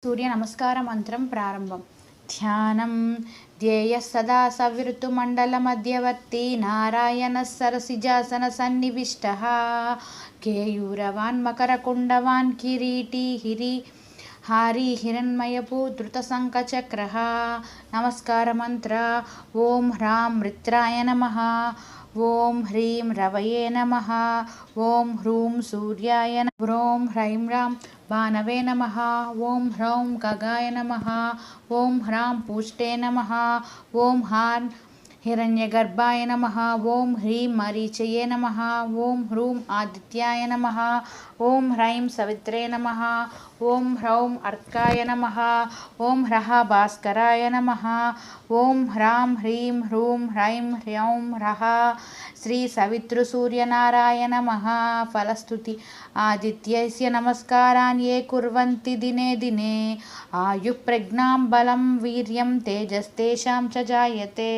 सूर्य नमस्कार मंत्रं प्रारंभम ध्यानं ध्येयः सदा सवितुमण्डलमध्यवर्ती नारायणः सरसिजासनसन्निविष्टः केयूरवान् मकरकुण्डवान् किरीटी हारी हिरण्मयपूधृतशङ्खचक्रः नमस्कार मंत्र ओं ह्रां मित्राय नमः ओं ह्रीं रवये नमः ओं ह्रूं सूर्याय नमः ओं ह्रैं रां भानवे नमः ओं ह्रौं खगाय नमः ओं ह्रां पूष्टे नमः ओं हां हिरण्यगर्भाय नमः ओं ह्रीं मरीचये नमः ओं ह्रूं आदित्याय नमः ओं ह्रैं सवित्रे नमः ओं ह्रौं अर्काय नमः ओं ह्रः भास्कराय नमः ओं ह्रां ह्रीं ह्रूं ह्रैं ह्रौं ह्रः श्री सवितृसूर्यनारायण नमः फलस्तुति आदित्यस्य नमस्कारान् ये कुर्वन्ति दिने दिने आयुः प्रज्ञां बलं वीर्यं तेजस्तेषां च जायते।